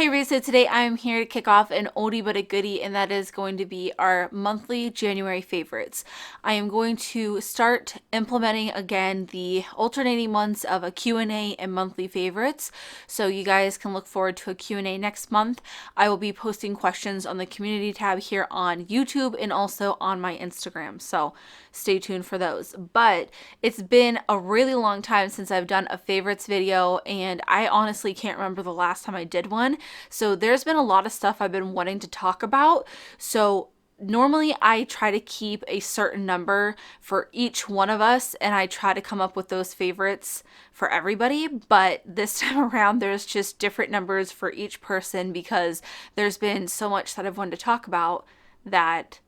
Hey Reese, so today I'm here to kick off an oldie but a goodie, and that is going to be our monthly January favorites. I am going to start implementing again the alternating months of a Q&A and monthly favorites, so you guys can look forward to a Q&A next month. I will be posting questions on the community tab here on YouTube and also on my Instagram, so stay tuned for those. But it's been a really long time since I've done a favorites video, and I honestly can't remember the last time I did one. So there's been a lot of stuff I've been wanting to talk about. So normally I try to keep a certain number for each one of us, and I try to come up with those favorites for everybody. But this time around, there's just different numbers for each person because there's been so much that I've wanted to talk about that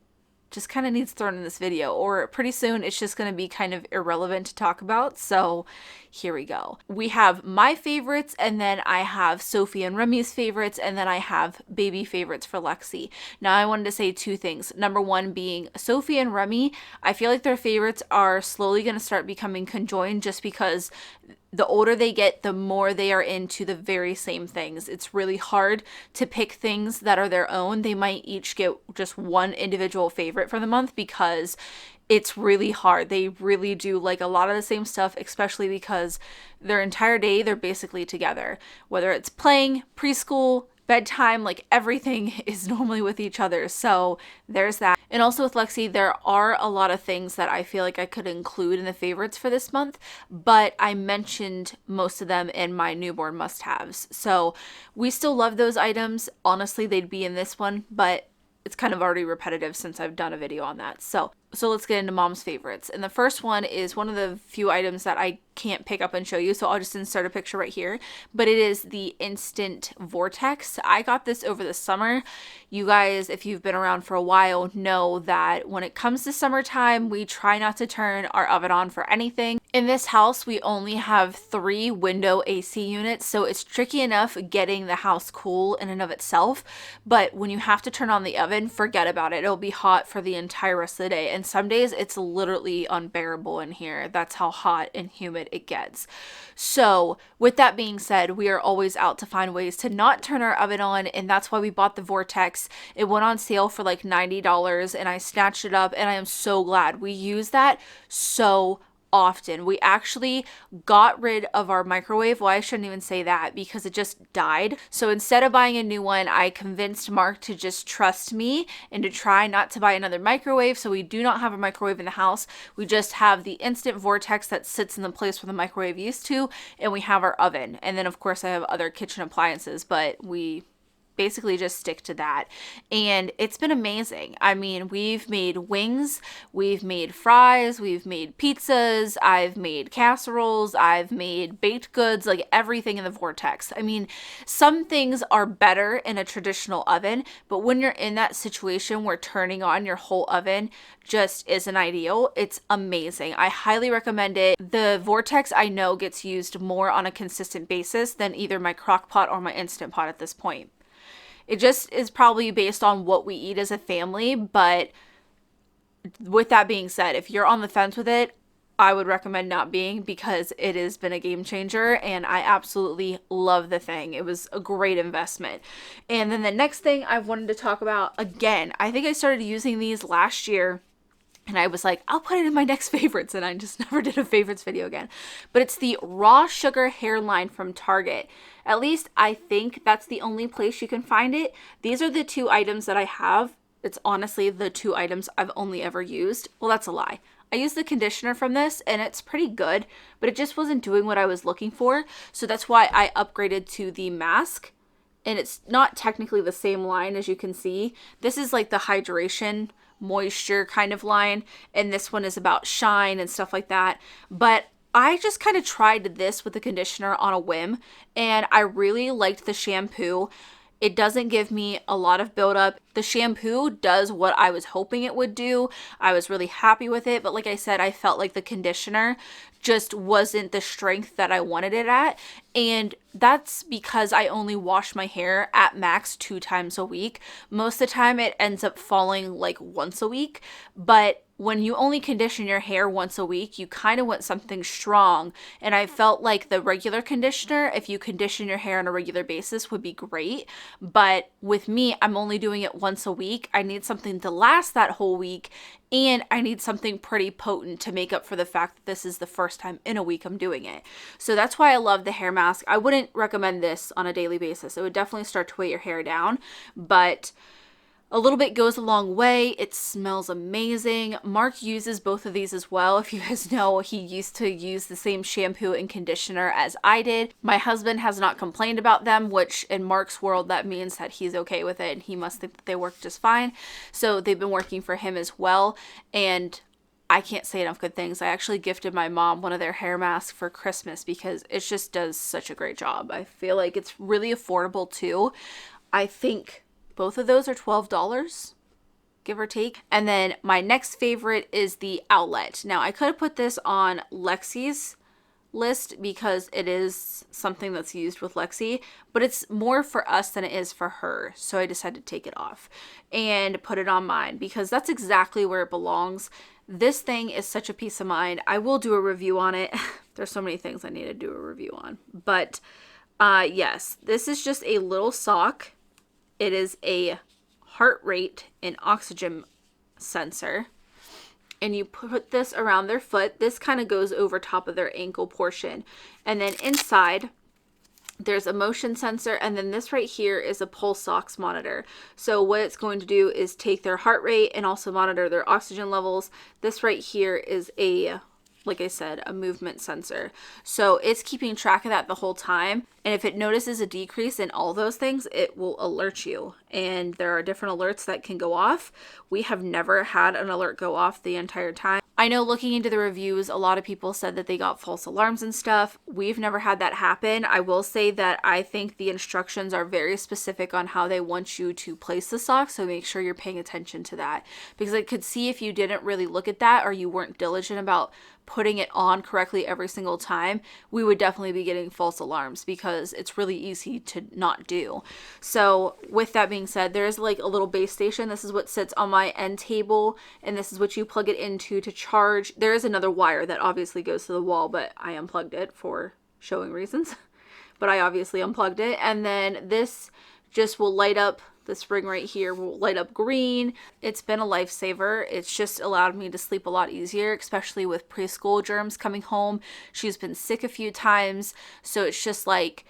just kind of needs thrown in this video, or pretty soon it's just going to be kind of irrelevant to talk about. So here we go. We have my favorites, and then I have Sophie and Remy's favorites, and then I have baby favorites for Lexi. Now I wanted to say two things. Number one being Sophie and Remy, I feel like their favorites are slowly going to start becoming conjoined just because the older they get, the more they are into the very same things. It's really hard to pick things that are their own. They might each get just one individual favorite for the month because it's really hard. They really do like a lot of the same stuff, especially because their entire day they're basically together. Whether it's playing, preschool, bedtime, like everything is normally with each other. So there's that. And also with Lexi, there are a lot of things that I feel like I could include in the favorites for this month, but I mentioned most of them in my newborn must-haves. So we still love those items. Honestly, they'd be in this one, but it's kind of already repetitive since I've done a video on that. So let's get into mom's favorites. And the first one is one of the few items that I can't pick up and show you, so I'll just insert a picture right here. But it is the Instant Vortex. I got this over the summer. You guys, if you've been around for a while, know that when it comes to summertime, we try not to turn our oven on for anything. In this house, we only have 3 window AC units, so it's tricky enough getting the house cool in and of itself. But when you have to turn on the oven, forget about it. It'll be hot for the entire rest of the day. And some days it's literally unbearable in here. That's how hot and humid it gets. So with that being said, we are always out to find ways to not turn our oven on, and that's why we bought the Vortex. It went on sale for like $90, and I snatched it up, and I am so glad. We use that so often. We actually got rid of our microwave. Well, I shouldn't even say that because it just died. So instead of buying a new one, I convinced Mark to just trust me and to try not to buy another microwave. So we do not have a microwave in the house. We just have the Instant Vortex that sits in the place where the microwave used to, and we have our oven. And then of course I have other kitchen appliances, but we basically just stick to that. And it's been amazing. I mean, we've made wings, we've made fries, we've made pizzas, I've made casseroles, I've made baked goods, like everything in the Vortex. I mean, some things are better in a traditional oven, but when you're in that situation where turning on your whole oven just isn't ideal, it's amazing. I highly recommend it. The Vortex I know gets used more on a consistent basis than either my crock pot or my Instant Pot at this point. It just is probably based on what we eat as a family, but with that being said, if you're on the fence with it, I would recommend not being, because it has been a game changer and I absolutely love the thing. It was a great investment. And then the next thing I wanted to talk about, again, I think I started using these last year, and I was like, I'll put it in my next favorites, and I just never did a favorites video again. But it's the Raw Sugar Hairline from Target. At least I think that's the only place you can find it. These are the 2 items that I have. It's honestly the 2 items I've only ever used. Well, that's a lie. I used the conditioner from this, and it's pretty good, but it just wasn't doing what I was looking for. So that's why I upgraded to the mask. And it's not technically the same line, as you can see. This is like the hydration moisture kind of line, and this one is about shine and stuff like that. But I just kind of tried this with the conditioner on a whim, and I really liked the shampoo. It doesn't give me a lot of buildup. The shampoo does what I was hoping it would do. I was really happy with it, but like I said, I felt like the conditioner just wasn't the strength that I wanted it at. And that's because I only wash my hair at max 2 times a week. Most of the time it ends up falling like once a week, but when you only condition your hair once a week, you kind of want something strong. And I felt like the regular conditioner, if you condition your hair on a regular basis, would be great. But with me, I'm only doing it once a week. I need something to last that whole week. And I need something pretty potent to make up for the fact that this is the first time in a week I'm doing it. So that's why I love the hair mask. I wouldn't recommend this on a daily basis. It would definitely start to weigh your hair down. But a little bit goes a long way. It smells amazing. Mark uses both of these as well. If you guys know, he used to use the same shampoo and conditioner as I did. My husband has not complained about them, which in Mark's world, that means that he's okay with it and he must think that they work just fine. So they've been working for him as well. And I can't say enough good things. I actually gifted my mom one of their hair masks for Christmas because it just does such a great job. I feel like it's really affordable too. I think both of those are $12, give or take. And then my next favorite is the Outlet. Now, I could have put this on Lexi's list because it is something that's used with Lexi, but it's more for us than it is for her. So I decided to take it off and put it on mine because that's exactly where it belongs. This thing is such a peace of mind. I will do a review on it. There's so many things I need to do a review on. But yes, this is just a little sock. It is a heart rate and oxygen sensor. And you put this around their foot. This kind of goes over top of their ankle portion. And then inside, there's a motion sensor. And then this right here is a pulse ox monitor. So what it's going to do is take their heart rate and also monitor their oxygen levels. This right here is like I said, a movement sensor. So it's keeping track of that the whole time. And if it notices a decrease in all those things, it will alert you. And there are different alerts that can go off. We have never had an alert go off the entire time. I know looking into the reviews, a lot of people said that they got false alarms and stuff. We've never had that happen. I will say that I think the instructions are very specific on how they want you to place the sock. So make sure you're paying attention to that. Because I could see if you didn't really look at that or you weren't diligent about putting it on correctly every single time, we would definitely be getting false alarms because it's really easy to not do. So with that being said, there is like a little base station. This is what sits on my end table, and this is what you plug it into to charge. There is another wire that obviously goes to the wall, but I unplugged it for showing reasons. But I obviously unplugged it. And then this just will light up. The spring right here will light up green. It's been a lifesaver. It's just allowed me to sleep a lot easier, especially with preschool germs coming home. She's been sick a few times. So it's just like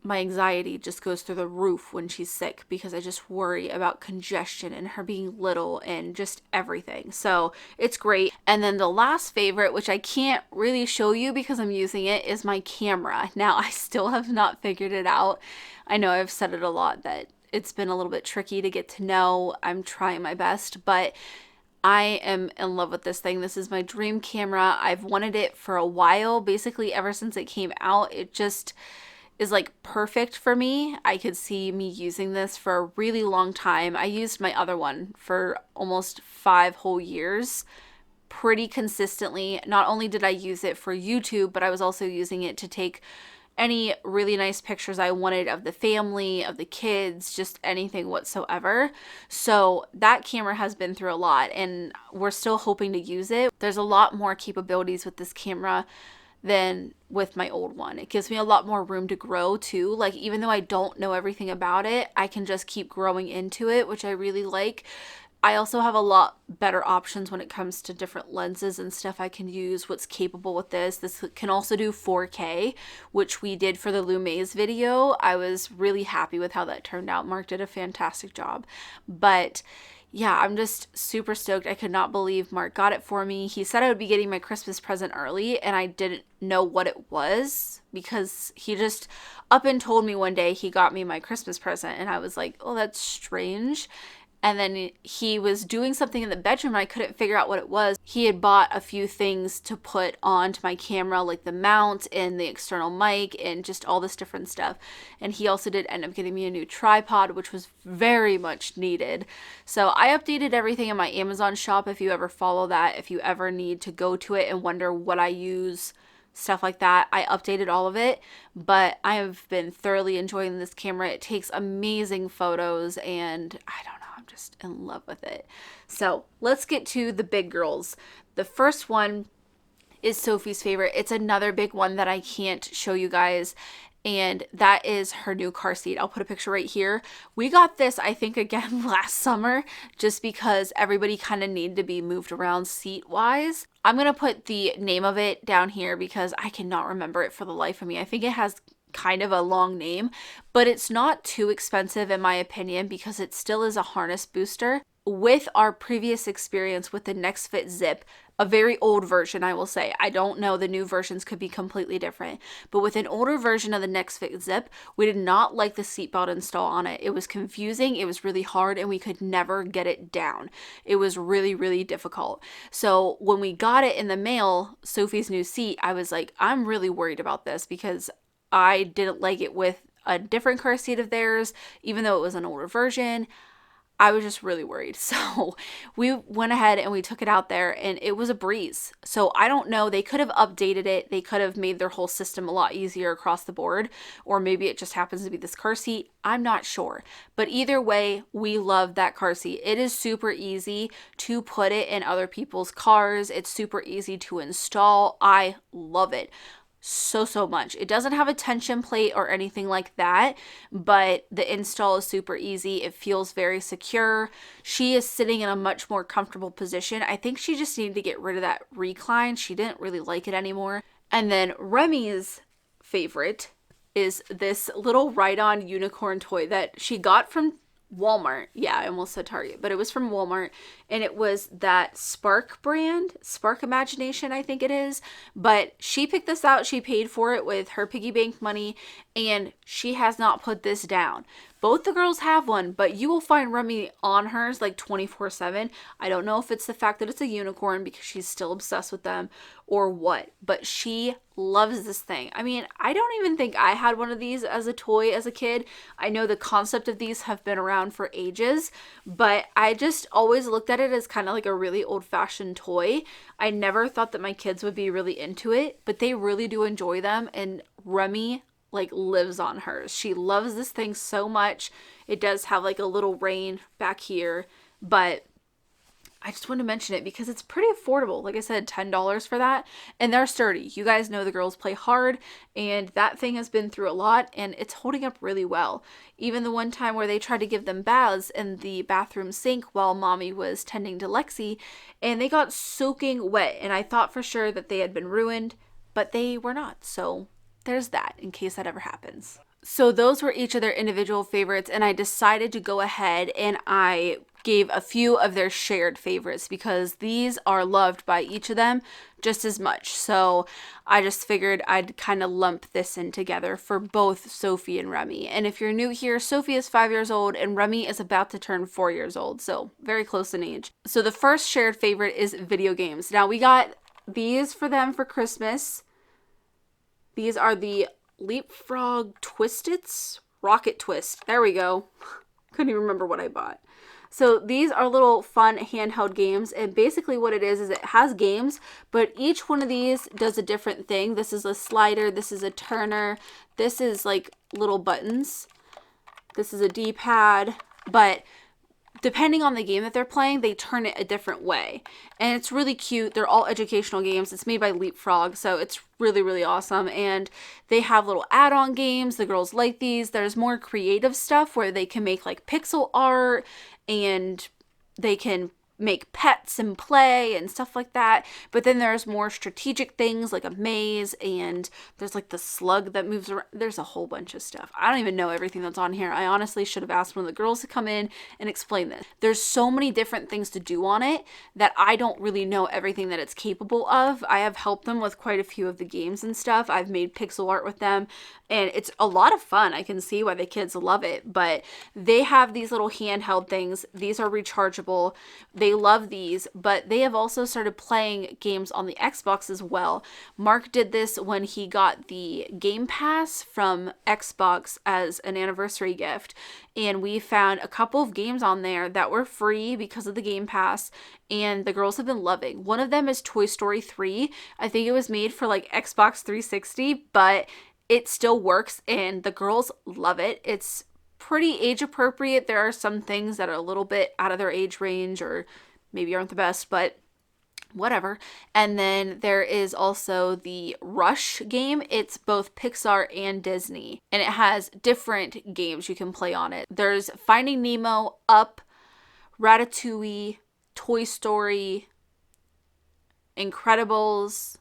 my anxiety just goes through the roof when she's sick because I just worry about congestion and her being little and just everything. So it's great. And then the last favorite, which I can't really show you because I'm using it, is my camera. Now, I still have not figured it out. I know I've said it a lot that it's been a little bit tricky to get to know. I'm trying my best, but I am in love with this thing. This is my dream camera. I've wanted it for a while, basically ever since it came out. It just is like perfect for me. I could see me using this for a really long time. I used my other one for almost 5 whole years pretty consistently. Not only did I use it for YouTube, but I was also using it to take any really nice pictures I wanted of the family, of the kids, just anything whatsoever. So that camera has been through a lot and we're still hoping to use it. There's a lot more capabilities with this camera than with my old one. It gives me a lot more room to grow too. Like even though I don't know everything about it, I can just keep growing into it, which I really like. I also have a lot better options when it comes to different lenses and stuff I can use, what's capable with this. This can also do 4K, which we did for the Lume's video. I was really happy with how that turned out. Mark did a fantastic job. But yeah, I'm just super stoked. I could not believe Mark got it for me. He said I would be getting my Christmas present early, and I didn't know what it was because he just up and told me one day he got me my Christmas present, and I was like, oh, that's strange. and then he was doing something in the bedroom and I couldn't figure out what it was. He had bought a few things to put onto my camera, like the mount and the external mic and just all this different stuff. And he also did end up getting me a new tripod, which was very much needed. So I updated everything in my Amazon shop. If you ever follow that, if you ever need to go to it and wonder what I use, stuff like that, I updated all of it. But I have been thoroughly enjoying this camera. It takes amazing photos, and I don't know, I'm just in love with it. So let's get to the big girls. The first one is Sophie's favorite. It's another big one that I can't show you guys, and that is her new car seat. I'll put a picture right here. We got this, I think, again last summer, just because everybody kind of needed to be moved around seat wise. I'm going to put the name of it down here because I cannot remember it for the life of me. I think it has kind of a long name, but it's not too expensive in my opinion because it still is a harness booster. With our previous experience with the NextFit Zip, a very old version, I will say. I don't know, the new versions could be completely different. But with an older version of the NextFit Zip, we did not like the seatbelt install on it. It was confusing, it was really hard, and we could never get it down. It was really, really difficult. So when we got it in the mail, Sophie's new seat, I was like, I'm really worried about this because I didn't like it with a different car seat of theirs, even though it was an older version. I was just really worried. So we went ahead and we took it out there and it was a breeze. So I don't know, they could have updated it. They could have made their whole system a lot easier across the board, or maybe it just happens to be this car seat. I'm not sure. But either way, we love that car seat. It is super easy to put it in other people's cars. It's super easy to install. I love it so much. It doesn't have a tension plate or anything like that, but the install is super easy. It feels very secure. She is sitting in a much more comfortable position. I think she just needed to get rid of that recline. She didn't really like it anymore. And then Remy's favorite is this little ride-on unicorn toy that she got from Walmart. Yeah, I almost said Target, but it was from Walmart, and it was that Spark brand, Spark Imagination, I think it is. But she picked this out. She paid for it with her piggy bank money, and she has not put this down. Both the girls have one, but you will find Remy on hers like 24/7. I don't know if it's the fact that it's a unicorn because she's still obsessed with them or what, but she loves this thing. I mean, I don't even think I had one of these as a toy as a kid. I know the concept of these have been around for ages, but I just always looked at it as kind of like a really old-fashioned toy. I never thought that my kids would be really into it, but they really do enjoy them, and Remy like lives on hers. She loves this thing so much. It does have like a little rein back here, but I just want to mention it because it's pretty affordable. Like I said, $10 for that, and they're sturdy. You guys know the girls play hard, and that thing has been through a lot, and it's holding up really well. Even the one time where they tried to give them baths in the bathroom sink while mommy was tending to Lexi, and they got soaking wet, and I thought for sure that they had been ruined, but they were not. So there's that in case that ever happens. So those were each of their individual favorites, and I decided to go ahead and I gave a few of their shared favorites because these are loved by each of them just as much. So I just figured I'd kind of lump this in together for both Sophie and Remy. And if you're new here, Sophie is 5 years old and Remy is about to turn 4 years old, so very close in age. So the first shared favorite is video games. Now we got these for them for Christmas. These are the Leapfrog Twistits? Rocket Twist. There we go. Couldn't even remember what I bought. So these are little fun handheld games, and basically what it is it has games, but each one of these does a different thing. This is a slider, this is a turner, this is like little buttons, this is a D-pad, but depending on the game that they're playing, they turn it a different way. And it's really cute. They're all educational games. It's made by Leapfrog, so it's really, really awesome. And they have little add-on games. The girls like these. There's more creative stuff where they can make like pixel art, and they can make pets and play and stuff like that. But then there's more strategic things like a maze, and there's like the slug that moves around. There's a whole bunch of stuff. I don't even know everything that's on here. I honestly should have asked one of the girls to come in and explain this. There's so many different things to do on it that I don't really know everything that it's capable of. I have helped them with quite a few of the games and stuff. I've made pixel art with them, and it's a lot of fun. I can see why the kids love it. But they have these little handheld things. These are rechargeable. They love these, but they have also started playing games on the Xbox as well. Mark did this when he got the Game Pass from Xbox as an anniversary gift, and we found a couple of games on there that were free because of the Game Pass, and the girls have been loving. One of them is Toy Story 3. I think it was made for like Xbox 360, but it still works and the girls love it. It's pretty age appropriate. There are some things that are a little bit out of their age range or maybe aren't the best, but whatever. And then there is also the Rush game. It's both Pixar and Disney, and it has different games you can play on it. There's Finding Nemo, Up, Ratatouille, Toy Story, Incredibles.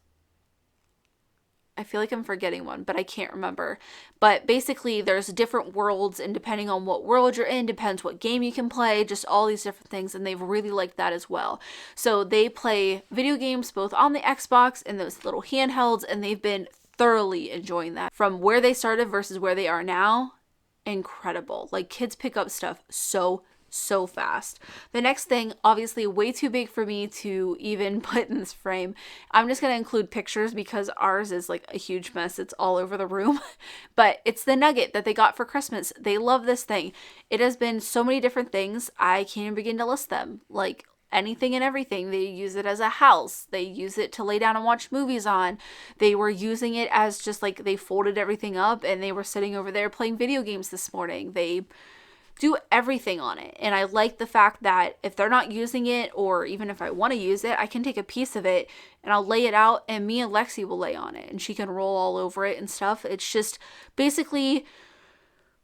I feel like I'm forgetting one, but I can't remember. But basically, there's different worlds, and depending on what world you're in, depends what game you can play, just all these different things, and they've really liked that as well. So they play video games both on the Xbox and those little handhelds, and they've been thoroughly enjoying that. From where they started versus where they are now, incredible. Like, kids pick up stuff so fast. The next thing, obviously way too big for me to even put in this frame. I'm just going to include pictures because ours is like a huge mess. It's all over the room. But it's the Nugget that they got for Christmas. They love this thing. It has been so many different things. I can't even begin to list them. Like anything and everything. They use it as a house. They use it to lay down and watch movies on. They were using it as just like they folded everything up and they were sitting over there playing video games this morning. They do everything on it. And I like the fact that if they're not using it, or even if I want to use it, I can take a piece of it and I'll lay it out and me and Lexi will lay on it and she can roll all over it and stuff. It's just basically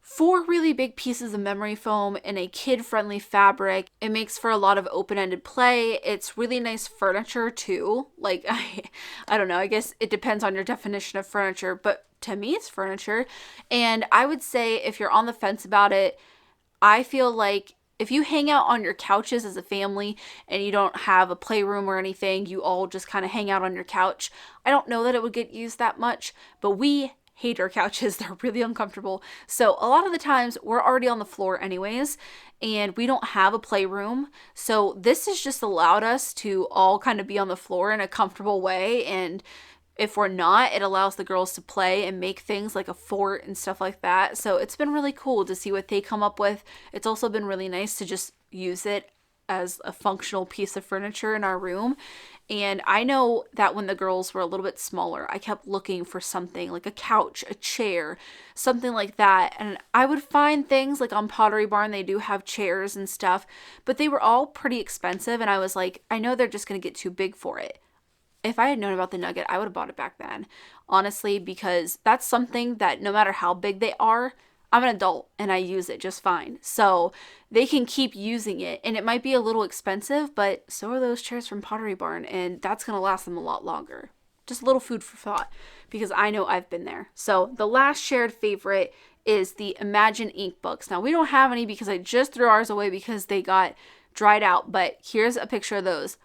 4 really big pieces of memory foam in a kid-friendly fabric. It makes for a lot of open-ended play. It's really nice furniture too. Like, I don't know, I guess it depends on your definition of furniture, but to me it's furniture. And I would say if you're on the fence about it, I feel like if you hang out on your couches as a family and you don't have a playroom or anything, you all just kind of hang out on your couch. I don't know that it would get used that much, but we hate our couches. They're really uncomfortable. So a lot of the times we're already on the floor anyways, and we don't have a playroom. So this has just allowed us to all kind of be on the floor in a comfortable way. And if we're not, it allows the girls to play and make things like a fort and stuff like that. So it's been really cool to see what they come up with. It's also been really nice to just use it as a functional piece of furniture in our room. And I know that when the girls were a little bit smaller, I kept looking for something like a couch, a chair, something like that. And I would find things like on Pottery Barn, they do have chairs and stuff, but they were all pretty expensive. And I was like, I know they're just going to get too big for it. If I had known about the Nugget, I would have bought it back then, honestly, because that's something that no matter how big they are, I'm an adult and I use it just fine. So they can keep using it, and it might be a little expensive, but so are those chairs from Pottery Barn, and that's going to last them a lot longer. Just a little food for thought, because I know I've been there. So the last shared favorite is the Imagine ink books. Now, we don't have any because I just threw ours away because they got dried out, but here's a picture of those.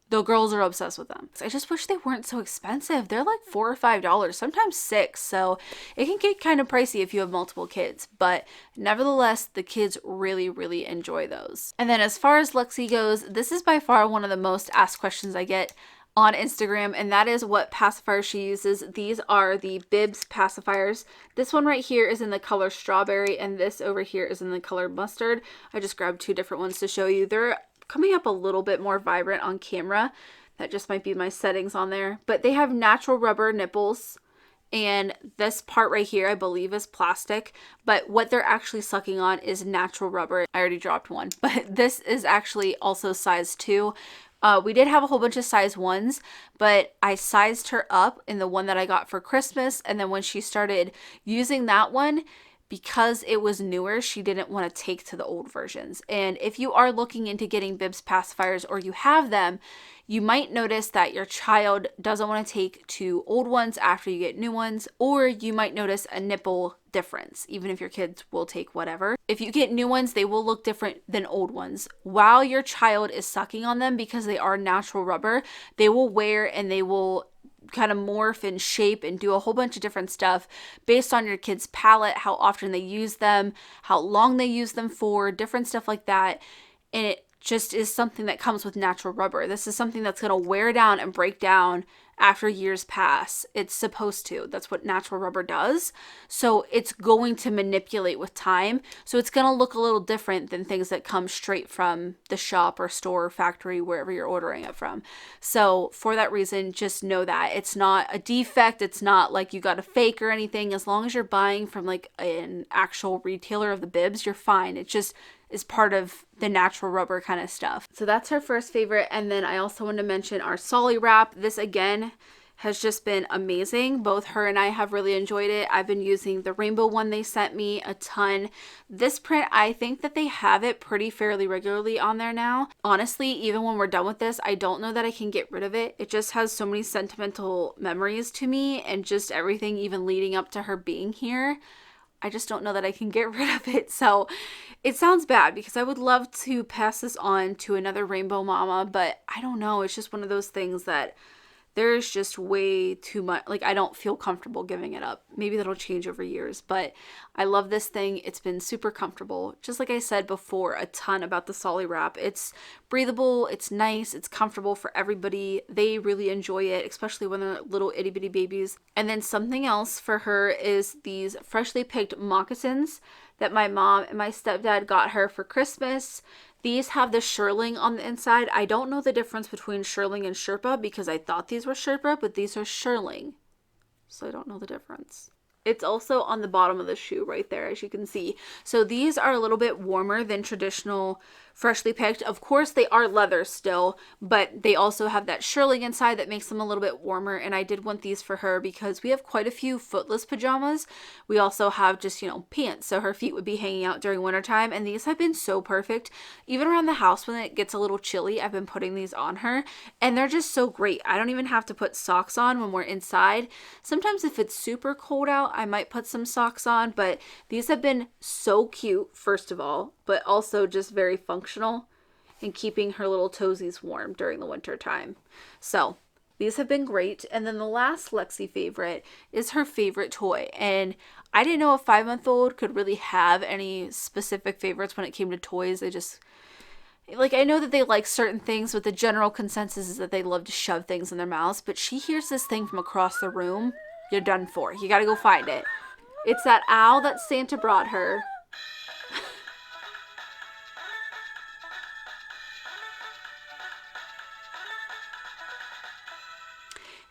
The girls are obsessed with them. I just wish they weren't so expensive. They're like $4 or $5, sometimes $6. So it can get kind of pricey if you have multiple kids. But nevertheless, the kids really, really enjoy those. And then as far as Lexi goes, this is by far one of the most asked questions I get on Instagram, and that is what pacifier she uses. These are the Bibs pacifiers. This one right here is in the color strawberry, and this over here is in the color mustard. I just grabbed 2 different ones to show you. They're coming up a little bit more vibrant on camera. That just might be my settings on there. But they have natural rubber nipples, and this part right here I believe is plastic, but what they're actually sucking on is natural rubber. I already dropped one, but this is actually also size 2. We did have a whole bunch of size 1s, but I sized her up in the one that I got for Christmas, and then when she started using that one, because it was newer, she didn't want to take to the old versions. And if you are looking into getting bibs pacifiers or you have them, you might notice that your child doesn't want to take to old ones after you get new ones, or you might notice a nipple difference, even if your kids will take whatever. If you get new ones, they will look different than old ones. While your child is sucking on them, because they are natural rubber, they will wear and they will kind of morph and shape and do a whole bunch of different stuff based on your kid's palate, how often they use them, how long they use them for, different stuff like that. And it just is something that comes with natural rubber. This is something that's going to wear down and break down after years pass. It's supposed to. That's what natural rubber does. So it's going to manipulate with time. So it's going to look a little different than things that come straight from the shop or store or factory, wherever you're ordering it from. So for that reason, just know that it's not a defect. It's not like you got a fake or anything. As long as you're buying from like an actual retailer of the bibs, you're fine. It just is part of the natural rubber kind of stuff. So that's her first favorite. And then I also want to mention our Solly wrap. This again has just been amazing. Both her and I have really enjoyed it. I've been using the rainbow one they sent me a ton. This print, I think that they have it pretty fairly regularly on there now. Honestly, even when we're done with this, I don't know that I can get rid of it. It just has so many sentimental memories to me, and just everything even leading up to her being here. I just don't know that I can get rid of it. So it sounds bad because I would love to pass this on to another rainbow mama, but I don't know. It's just one of those things that there's just way too much. Like, I don't feel comfortable giving it up. Maybe that'll change over years, but I love this thing. It's been super comfortable. Just like I said before, a ton about the Solly wrap. It's breathable, it's nice, it's comfortable for everybody. They really enjoy it, especially when they're little itty bitty babies. And then something else for her is these freshly picked moccasins that my mom and my stepdad got her for Christmas. These have the shearling on the inside. I don't know the difference between shearling and Sherpa because I thought these were Sherpa, but these are shearling. So I don't know the difference. It's also on the bottom of the shoe right there, as you can see. So these are a little bit warmer than traditional freshly picked. Of course, they are leather still, but they also have that shearling inside that makes them a little bit warmer. And I did want these for her because we have quite a few footless pajamas. We also have just, pants, so her feet would be hanging out during wintertime. And these have been so perfect. Even around the house when it gets a little chilly, I've been putting these on her. And they're just so great. I don't even have to put socks on when we're inside. Sometimes if it's super cold out, I might put some socks on, but these have been so cute, first of all, but also just very functional in keeping her little toesies warm during the winter time. So these have been great. And then the last Lexi favorite is her favorite toy. And I didn't know a 5-month-old could really have any specific favorites when it came to toys. I know that they like certain things, but the general consensus is that they love to shove things in their mouths. But she hears this thing from across the room. You're done for. You gotta go find it. It's that owl that Santa brought her.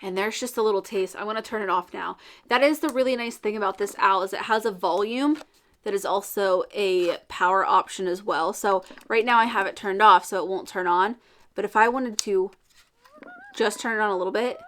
And there's just a little taste. I want to turn it off now. That is the really nice thing about this owl, is it has a volume that is also a power option as well. So right now I have it turned off so it won't turn on. But if I wanted to just turn it on a little bit,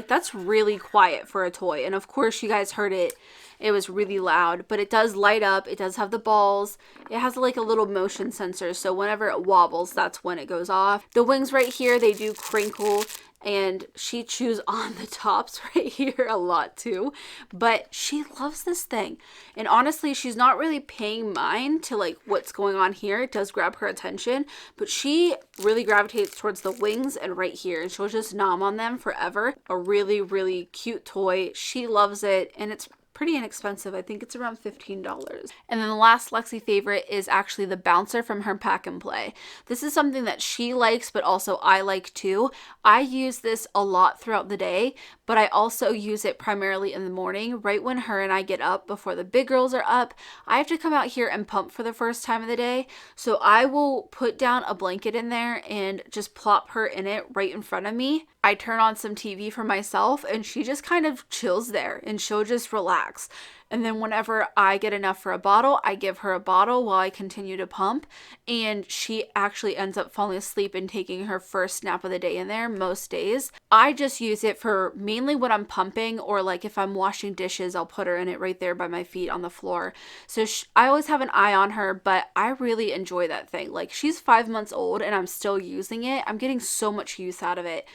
that's really quiet for a toy. And of course you guys heard it. It was really loud, but it does light up. It does have the balls. It has like a little motion sensor. So whenever it wobbles, that's when it goes off. The wings right here, they do crinkle, and she chews on the tops right here a lot too. But she loves this thing. And honestly, she's not really paying mind to what's going on here. It does grab her attention, but she really gravitates towards the wings and right here, and she'll just nom on them forever. A really, really cute toy. She loves it, and it's pretty inexpensive. I think it's around $15. And then the last Lexi favorite is actually the bouncer from her Pack and Play. This is something that she likes, but also I like too. I use this a lot throughout the day, but I also use it primarily in the morning, right when her and I get up before the big girls are up. I have to come out here and pump for the first time of the day. So I will put down a blanket in there and just plop her in it right in front of me. I turn on some TV for myself, and she just kind of chills there, and she'll just relax. packs. And then whenever I get enough for a bottle, I give her a bottle while I continue to pump. And she actually ends up falling asleep and taking her first nap of the day in there most days. I just use it for mainly when I'm pumping, or like if I'm washing dishes, I'll put her in it right there by my feet on the floor. So I always have an eye on her, but I really enjoy that thing. Like, she's 5 months old and I'm still using it. I'm getting so much use out of it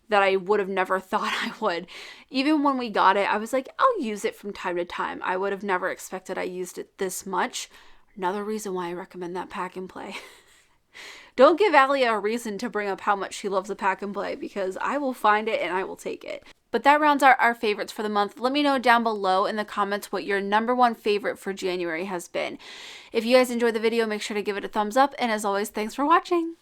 that I would have never thought I would. Even when we got it, I was like, I'll use it from time to time. I would have never expected I used it this much. Another reason why I recommend that Pack and Play. Don't give Alia a reason to bring up how much she loves the Pack and Play, because I will find it and I will take it. But that rounds out our favorites for the month. Let me know down below in the comments what your number one favorite for January has been. If you guys enjoyed the video, make sure to give it a thumbs up. And as always, thanks for watching.